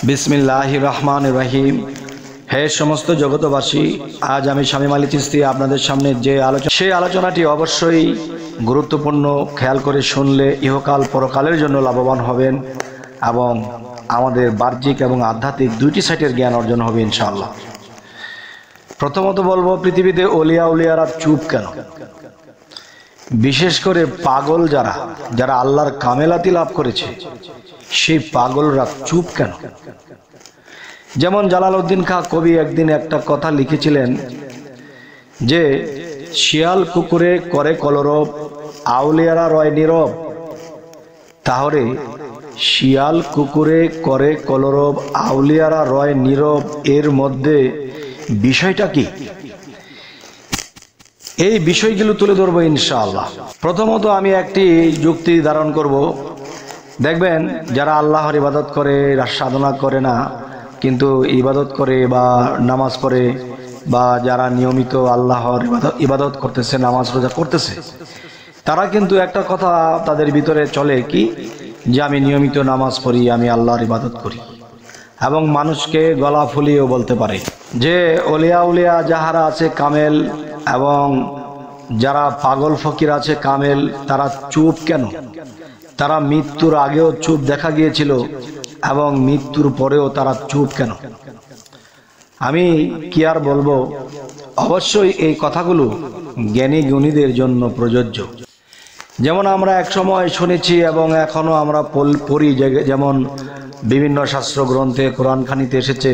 বিসমিল্লাহির রহমানির রহিম। হে সমস্ত জগতবাসী, আজ আমি শামীম আলী চিশতি আপনাদের সামনে যে সেই আলোচনাটি অবশ্যই গুরুত্বপূর্ণ, খেয়াল করে শুনলে ইহকাল পরকালের জন্য লাভবান হবেন এবং আমাদের বাহ্যিক এবং আধ্যাত্মিক দুইটি সাইটের জ্ঞান অর্জন হবে ইনশাআল্লাহ। প্রথমত বলবো, পৃথিবীতে অলিয়া উলিয়ারা চুপ কেন? বিশেষ করে পাগল যারা আল্লাহর কামেলাতি লাভ করেছে, সেই পাগলরা চুপ কেন? যেমন জালালউদ্দিন খাঁ কবি একদিন একটা কথা লিখেছিলেন যে শিয়াল কুকুরে করে কলরব, আউলিয়ারা রয় নীরব। তাহলে শিয়াল কুকুরে করে কলরব, আউলিয়ারা রয় নীরব, এর মধ্যে বিষয়টা কি? এই বিষয়গুলো তুলে ধরবো ইনশাআল্লাহ। প্রথমত আমি একটি যুক্তি ধারণ করব। দেখবেন যারা আল্লাহর ইবাদত করে, সাধনা করে না কিন্তু ইবাদত করে বা নামাজ পড়ে, বা যারা নিয়মিত আল্লাহর ইবাদত করতেছে, নামাজ রোজা করতেছে, তারা কিন্তু একটা কথা তাদের ভিতরে চলে কি, যে আমি নিয়মিত নামাজ পড়ি, আমি আল্লাহর ইবাদত করি, এবং মানুষকে গলা ফুলিয়েও বলতে পারে যে অলিয়া উলিয়া যাহারা আছে কামেল, এবং যারা পাগল ফকির আছে কামেল, তারা চুপ কেন? তারা মৃত্যুর আগেও চুপ দেখা গিয়েছিল এবং মৃত্যুর পরেও তারা চুপ কেন? আমি কি আর বলবো, অবশ্যই এই কথাগুলো জ্ঞানী গুণীদের জন্য প্রযোজ্য। যেমন আমরা এক সময় শুনেছি এবং এখনো আমরা পড়ি, যেমন বিভিন্ন শাস্ত্র গ্রন্থে, কোরআন খানিতে এসেছে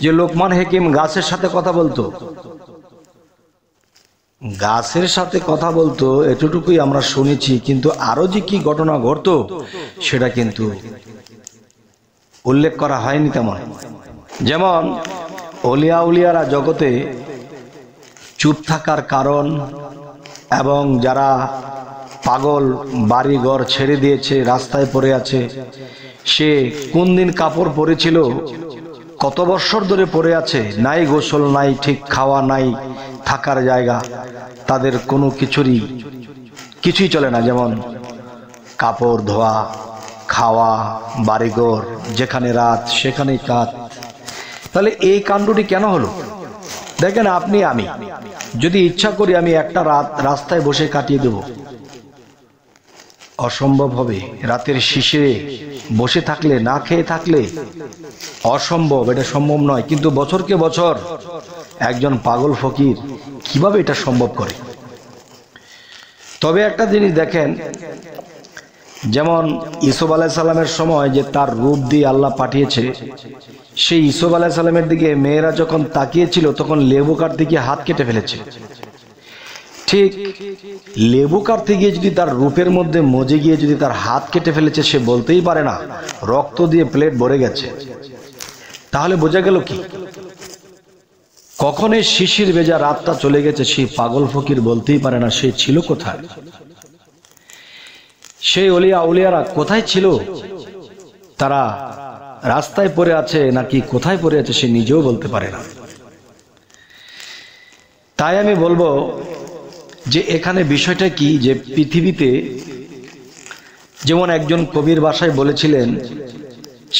যে লোকমান হাকিম গাছের সাথে কথা বলতো। গাছের সাথে কথা বলতো এতটুকুই আমরা শুনেছি, কিন্তু আরো যে কি ঘটনা ঘটতো সেটা কিন্তু উল্লেখ করা হয়নি তেমন। যেমন অলিয়া উলিয়ারা জগতে চুপ থাকার কারণ, এবং যারা পাগল বাড়ি ঘর ছেড়ে দিয়েছে, রাস্তায় পড়ে আছে, সে কোন দিন কাপড় পরেছিল, কত বছর ধরে পড়ে আছে, নাই গোসল, নাই ঠিক খাওয়া, নাই থাকার জায়গা, তাদের কোনো কিছুই চলে না। যেমন কাপড় ধোয়া, খাওয়া, বাড়িঘর, যেখানে রাত সেখানেই কাত। তাহলে এই কাণ্ডটি কেন হলো? দেখেন, আপনি আমি যদি ইচ্ছা করি আমি একটা রাত রাস্তায় বসে কাটিয়ে দেব, অসম্ভব হবে। রাতের শিশিরে বসে থাকলে, না খেয়ে থাকলে অসম্ভব, এটা সম্ভব নয়। কিন্তু বছরকে বছর একজন পাগল ফকির কিভাবে এটা সম্ভব করে? তবে একটা জিনিস দেখেন, যেমন ইউসুফ আলাইহিস সালামের সময় যে তার রূপ দিয়ে আল্লাহ পাঠিয়েছে, সেই ইউসুফ আলাইহিস সালামের দিকে মেয়েরা যখন তাকিয়েছিল তখন লেবু কাটতে গিয়ে হাত কেটে ফেলেছে। ঠিক লেবু কাটতে গিয়ে যদি তার রূপের মধ্যে মজে গিয়ে যদি তার হাত কেটে ফেলেছে, সে বলতেই পারে না, রক্ত দিয়ে প্লেট ভরে গেছে। তাহলে বোঝা গেল কি, কখন এই শিশির ভেজা রাতটা চলে গেছে সেই পাগল ফকির বলতেই পারে না সে ছিল কোথায়। সেই অলিয়া উলিয়ারা কোথায় ছিল? তারা রাস্তায় পড়ে আছে নাকি কোথায় পড়ে আছে সে নিজেও বলতে পারে না। তাই আমি বলবো যে এখানে বিষয়টা কি, যে পৃথিবীতে যেমন একজন কবির ভাষায় বলেছিলেন,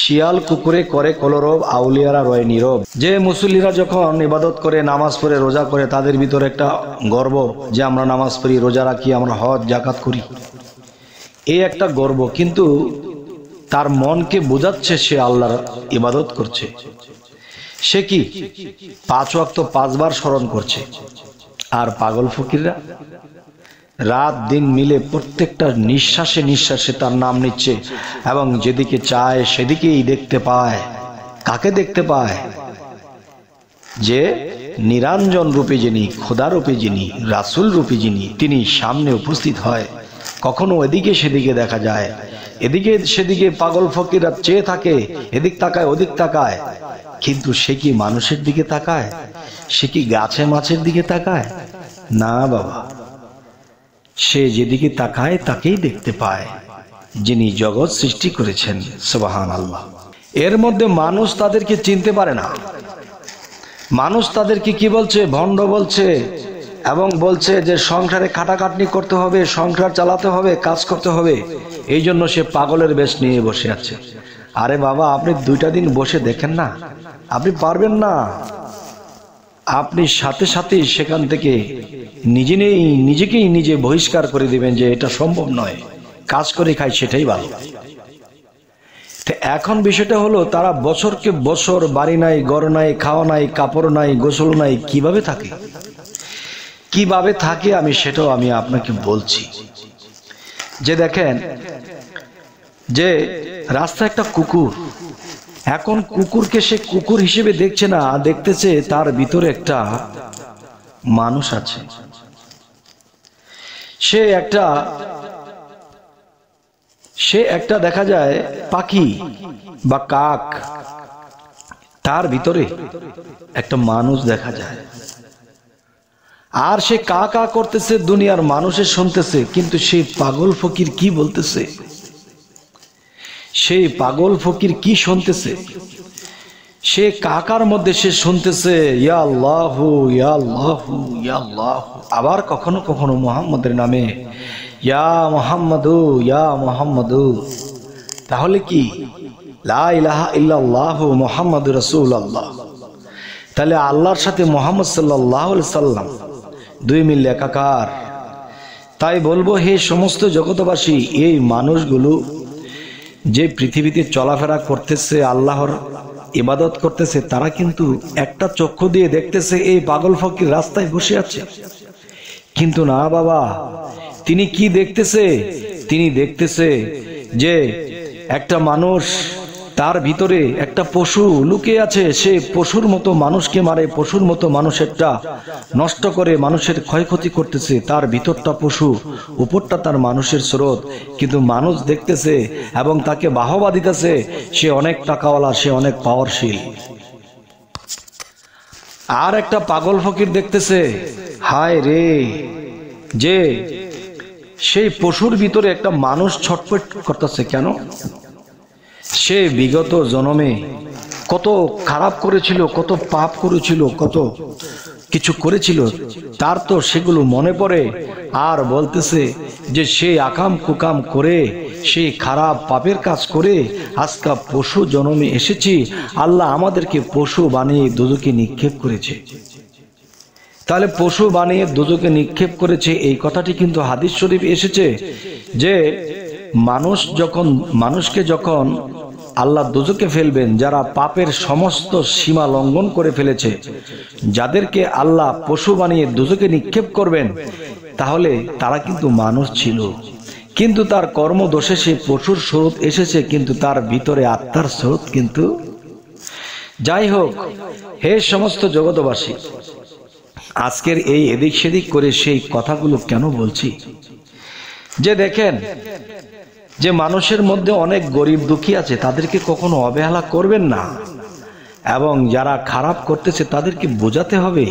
শিয়াল কুকুরে করে কলরব, আউলিয়ারা রয় নীরব। যে মুসল্লিরা যখন ইবাদত করে, নামাজ পড়ে, রোজা করে, তাদের ভিতরে একটা গর্ব যে আমরা নামাজ পড়ি, রোজা রাখি, আমরা হজ জাকাত করি, এই একটা গর্ব। কিন্তু তার মনকে বোঝাচ্ছে সে আল্লাহর ইবাদত করছে। সে কি 5 ওয়াক্ত 5 বার স্মরণ করছে। আর পাগল ফকিররা রাত দিন মিলে প্রত্যেকটা নিঃশ্বাসে নিঃশ্বাসে তার নাম নিচ্ছে, এবং যেদিকে চায় সেদিকেই দেখতে পায়। কাকে দেখতে পায়? যে নিরঞ্জন রূপে যিনি, খোদা রূপে যিনি, রাসূল রূপে যিনি, তিনি সামনে উপস্থিত হয়। কখনো এদিকে সেদিকে দেখা যায়, এদিকে সেদিকে পাগল ফকিররা চেয়ে থাকে, এদিক তাকায় ওদিক তাকায়, কিন্তু সে কি মানুষের দিকে তাকায়? সে কি গাছে মাছের দিকে তাকায়? না বাবা, সে যেদিকে তাকায় তাকেই দেখতে পায় যিনি জগৎ সৃষ্টি করেছেন। সুবহানাল্লাহ। এর মধ্যে মানুষ তাদেরকে চিনতে পারে না। মানুষ তাদেরকে কি বলছে? ভণ্ড বলছে, এবং বলছে যে সংসারে খাটাখাটনি করতে হবে, সংসার চালাতে হবে, কাজ করতে হবে। এই জন্য সে পাগলের বেশ নিয়ে বসে আছে। আরে বাবা, আপনি 2টা দিন বসে দেখেন না, আপনি পারবেন না। আপনি সাথে সাথে সেখান থেকে নিজেকেই নিজে বহিষ্কার করে দিবেন যে এটা সম্ভব নয়, কাজ করে খাই সেটাই ভালো। তো এখন বিষয়টা হলো, তারা বছরকে বছর বাড়ি নাই, ঘর নাই, খাওয়া নাই, কাপড় নাই, গোসল নাই, কিভাবে থাকে আমি সেটাও আমি আপনাকে বলছি। যে দেখেন, যে রাস্তায় একটা কুকুর, এখন কুকুরকে সে কুকুর হিসেবে দেখছে না, দেখতেছে তার ভিতরে একটা মানুষ আছে। সে একটা দেখা যায় পাখি বা কাক, তার ভিতরে একটা মানুষ দেখা যায়। আর সে কা কা করতেছে, দুনিয়ার মানুষের শুনতেছে, কিন্তু সেই পাগল ফকির কি বলতেছে, সেই পাগল ফকির কি শুনতেছে, সে কাকার মধ্যে সে শুনতেছে ইয়া আল্লাহু ইয়া আল্লাহু ইয়া আল্লাহু, আবার কখনো কখনো মুহাম্মদের নামে ইয়া মুহাম্মাদু ইয়া মুহাম্মাদু। তাহলে কি লা ইলাহা ইল্লাল্লাহু মুহাম্মাদুর রাসূলুল্লাহ, তাহলে আল্লাহর সাথে মুহাম্মদ সাল্লাল্লাহু আলাইহি সাল্লাম 2 মিলে একাকার। তাই বলবো, হে সমস্ত জগতবাসী, এই মানুষগুলো যে পৃথিবীতে চলাফেরা করতেছে, আল্লাহর ইবাদত করতেছে, তারা কিন্তু একটা চক্ষু দিয়ে দেখতেছে এই পাগল ফকির রাস্তায় বসে আছে। কিন্তু না বাবা, তিনি কি দেখতেছে? তিনি দেখতেছে যে একটা মানুষ, তার ভিতরে একটা পশু লুকিয়ে আছে। সে পশুর মতো মানুষকে মারে, পশুর মতো মানুষেরটা নষ্ট করে, মানুষের ক্ষয়ক্ষতি করতেছে। তার ভিতরটা পশু, উপরটা তার মানুষের স্রোত, কিন্তু মানুষ দেখতেছে এবং তাকে বাহবা দিতেছে। সে অনেক টাকাওয়ালা, সে অনেক পাওয়ারশীল। আর একটা পাগল ফকির দেখতেছে, হায় রে, যে সেই পশুর ভিতরে একটা মানুষ ছটফট করতেছে। কেন? সে বিগত জন্মে কত খারাপ করেছিল, কত পাপ করেছিল, কত কিছু করেছিল, তার তো সেগুলো মনে পড়ে। আর বলতেছে যে সেই আকাম কুকাম করে, সেই খারাপ পাপের কাজ করে আজকে পশু জন্মে এসেছি। আল্লাহ আমাদেরকে পশু বানিয়ে দোজখে নিক্ষেপ করেছে। তাহলে পশু বানিয়ে দোজখে নিক্ষেপ করেছে, এই কথাটি কিন্তু হাদিস শরীফ এসেছে যে মানুষকে যখন আল্লাহ দোজখে ফেলবেন, যারা পাপের সমস্ত সীমা লঙ্ঘন করে ফেলেছে, যাদেরকে আল্লাহ পশু বানিয়ে দোজখে নিক্ষেপ করবেন, তাহলে তারা কিন্তু মানুষ ছিল, কিন্তু তার কর্মদোষে সেই পশুর স্রোত এসেছে, কিন্তু তার ভিতরে আত্মার স্রোত কিন্তু। যাই হোক, হে সমস্ত জগতবাসী, আজকের এই এদিক সেদিক করে সেই কথাগুলো কেন বলছি? যে দেখেন, যে মানুষের মধ্যে অনেক গরিব দুঃখী আছে, তাদেরকে কখনো অবহেলা করবেন না, এবং যারা খারাপ করতেছে তাদেরকে বোঝাতে হবে।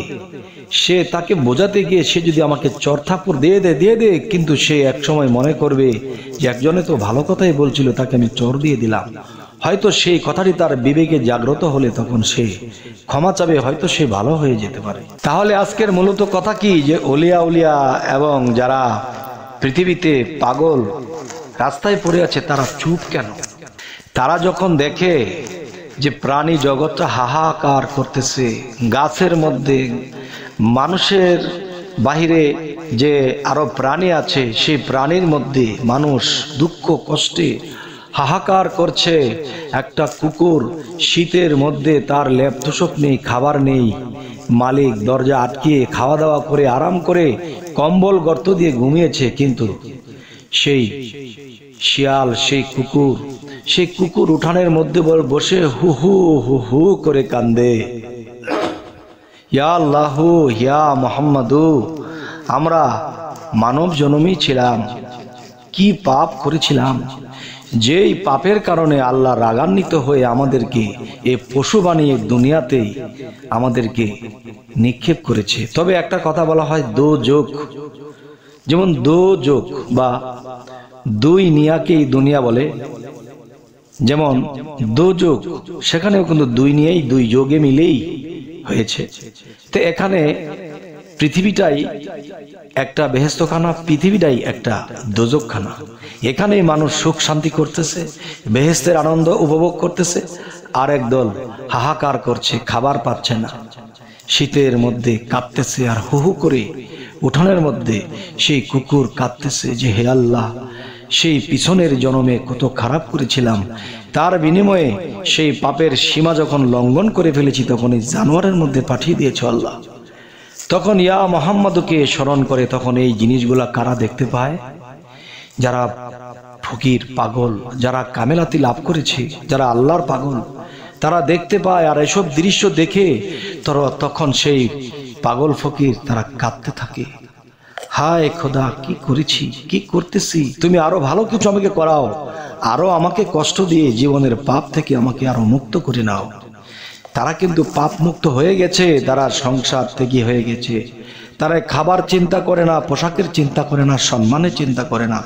সে তাকে বোঝাতে গিয়ে সে যদি আমাকে চরথাপুর দিয়ে দে, কিন্তু সে এক সময় মনে করবে যে একজনে তো ভালো কথাই বলছিল, তাকে আমি চর দিয়ে দিলাম। হয়তো সেই কথাটি তার বিবেকে জাগ্রত হলে তখন সে ক্ষমা চাবে, হয়তো সে ভালো হয়ে যেতে পারে। তাহলে আজকের মূলত কথা কি, যে ওলিয়া উলিয়া এবং যারা পৃথিবীতে পাগল রাস্তায় পড়ে আছে, তারা চুপ কেন? তারা যখন দেখে যে প্রাণী জগৎটা হাহাকার করতেছে, গাছের মধ্যে, মানুষের বাহিরে যে আরো প্রাণী আছে, সেই প্রাণীর মধ্যে মানুষ দুঃখ কষ্টে হাহাকার করছে। একটা কুকুর শীতের মধ্যে, তার লেপ তোষক নেই, খাবার নেই, মালিক দরজা আটকিয়ে খাওয়া দাওয়া করে আরাম করে কম্বল গর্ত দিয়ে ঘুমিয়েছে, কিন্তু সেই শিয়াল, সেই কুকুর উঠানের মধ্যে বসে হু হু হু হু করে কান্দে, ইয়া আল্লাহু ইয়া মুহাম্মাদু, আমরা মানব জন্মই ছিলাম, কি পাপ করেছিলাম, যেই পাপের কারণে আল্লাহ রাগান্বিত হয়ে আমাদেরকে এই পশু বানিয়ে দুনিয়াতেই আমাদেরকে নিক্ষেপ করেছে। তবে একটা কথা বলা হয় দোজখ, যেমন দোজখ বা দুই নিয়াকেই দুনিয়া বলে, যেমন দোজখ, সেখানেও কিন্তু দুই নিয়েই, দুই যোগে মিলেই হয়েছে। তো এখানে পৃথিবীটাই একটা বেহেশতখানা, পৃথিবীটাই একটা দোজখখানা। এখানেই মানুষ সুখ শান্তি করতেছে, বেহেশতের আনন্দ উপভোগ করতেছে, আর একদল হাহাকার করছে, খাবার পাচ্ছে না, শীতের মধ্যে কাঁদতেছে, আর হু হু করে উঠানের মধ্যে সেই কুকুর কাঁদতেছে যে হে আল্লাহ, সেই পিছনের জন্মে কত খারাপ করেছিলাম, তার বিনিময়ে সেই পাপের সীমা যখন লঙ্ঘন করে ফেলেছি তখন এই জানোয়ারের মধ্যে পাঠিয়ে দিয়েছ আল্লাহ। তখন ইয়া মুহাম্মাদকে স্মরণ করে তখন এই জিনিসগুলা কারা দেখতে পায়? যারা ফকির পাগল, যারা কামেলাতি লাভ করেছে, যারা আল্লাহর পাগল, তারা দেখতে পায়। আর এসব দৃশ্য দেখে তখন সেই পাগল ফকির তারা কাঁদতে থাকে, হায় খোদা, কি করেছি, কি করতেছি, তুমি আরো ভালো কিছু আমাকে করাও, আরো আমাকে কষ্ট দিয়ে জীবনের পাপ থেকে আমাকে আরো মুক্ত করে নাও। তারা কিন্তু পাপ মুক্ত হয়ে গেছে, তারা সংসার ত্যাগী হয়ে গেছে, তারা খাবার চিন্তা করে না, পোশাকের চিন্তা করে না, সম্মানের চিন্তা করে না।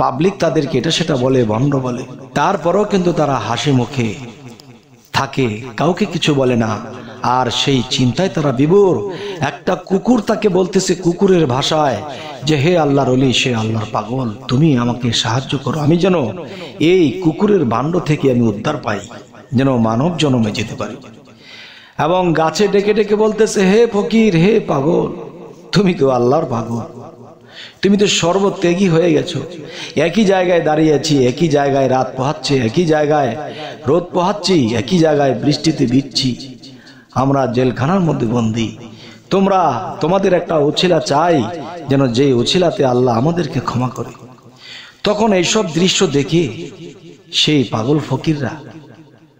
পাবলিক তাদেরকে এটা সেটা বলে, ভণ্ড বলে, তারপরেও কিন্তু তারা হাসি মুখে থাকে, কাউকে কিছু বলে না। আর সেই চিন্তায় তারা বিভোর। একটা কুকুর তাকে বলতেছে কুকুরের ভাষায় যে হে আল্লাহর ওলি, সে আল্লাহর পাগল, তুমি আমাকে সাহায্য করো, আমি যেন এই কুকুরের ভাণ্ড থেকে আমি উদ্ধার পাই, যেন মানব জন্মে যেতে পারি। এবং গাছে ডেকে ডেকে বলতেছে হে ফকির, হে পাগল, তুমি তো আল্লাহর পাগল, তুমি তো সর্বত্যাগী হয়ে গেছো। একই জায়গায় দাঁড়িয়ে আছি, একই জায়গায় রাত পোহাচ্ছে, একই জায়গায় রোদ পোহাচ্ছি, একই জায়গায় বৃষ্টিতে ভিজছি, আমরা জেলখানার মধ্যে বন্দী। তোমাদের একটা উছিলা চাই, যেন যে উছিলাতে আল্লাহ আমাদেরকে ক্ষমা করে। তখন এইসব দৃশ্য দেখে সেই পাগল ফকিররা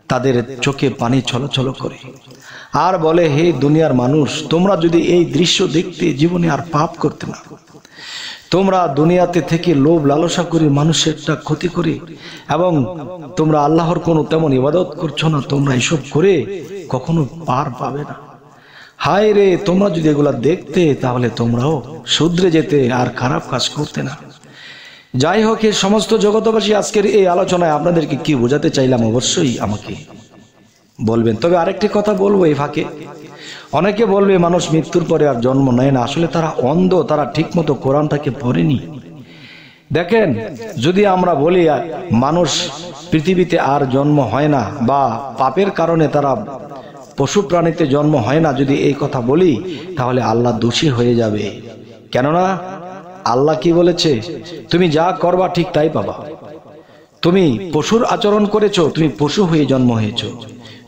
তাদের চোখে পানি ছলছল করে আর বলে হে দুনিয়ার মানুষ, তোমরা যদি এই দৃশ্য দেখতে জীবনে আর পাপ করতে না, তোমরা দুনিয়াতে থেকে লোভ লালসা করে মানুষের একটা ক্ষতি করে, এবং তোমরা আল্লাহর কোনো তেমন ইবাদত করছো না, তোমরা এসব করে কখনো পার পাবে না। হায় রে, তোমরা যদি এগুলা দেখতে তাহলে তোমরাও শুধরে যেতে আর খারাপ কাজ করতে না। যাই হোক, এই সমস্ত জগতবাসী আজকের এই আলোচনায় আপনাদেরকে কি বোঝাতে চাইলাম অবশ্যই আমাকে বলবেন। তবে আরেকটি কথা বলবো এই ফাঁকে, অনেকে বলবে মানুষ মৃত্যুর পরে আর জন্ম নেয় না, আসলে তারা অন্ধ, তারা ঠিক মতো কোরআনটাকে পড়েনি। দেখেন, যদি আমরা বলি মানুষ পৃথিবীতে আর জন্ম হয় না, বা পাপের কারণে তারা পশু প্রাণীতে জন্ম হয় না, যদি এই কথা বলি তাহলে আল্লাহ দোষী হয়ে যাবে। কেননা আল্লাহ কি বলেছে, তুমি যা করবা ঠিক তাই পাবা। তুমি পশুর আচরণ করেছো, তুমি পশু হয়ে জন্ম হয়েছো,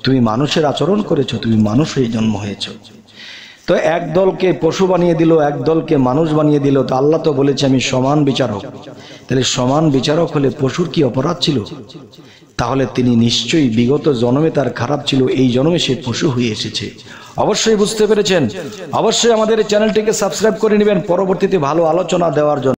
তুমি মানুষের আচরণ করেছো, তুমি মানুষ হয়ে জন্ম হয়েছো। তো এক দলকে পশু বানিয়ে দিল, এক দলকে মানুষ বানিয়ে দিল। তো আল্লাহ তো বলেছে আমি সমান বিচারক। তাহলে সমান বিচারক হলে পশুর কি অপরাধ ছিল? তাহলে তিনি নিশ্চয়ই বিগত জন্মে তার খারাপ ছিল, এই জন্মে সে পশু হয়ে এসেছে। অবশ্যই বুঝতে পেরেছেন। অবশ্যই আমাদের চ্যানেলটিকে সাবস্ক্রাইব করে নেবেন পরবর্তীতে ভালো আলোচনা দেওয়ার জন্য।